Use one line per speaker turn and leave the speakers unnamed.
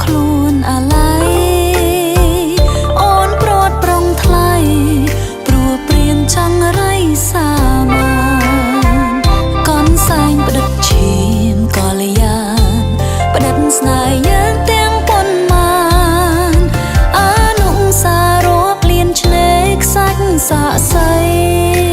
ខ្លួនអាឡ័យអូនព្រាត់ប្រងថ្លៃព្រោះព្រៀនចង់រៃសាមានកនសែងផ្ដិតឈាមកលយានផ្ដិតស្នេហ៍យើងទាំងប៉ុន្មានអនុសាររាប់លានឆ្នេរខ្សាច់សាក់សី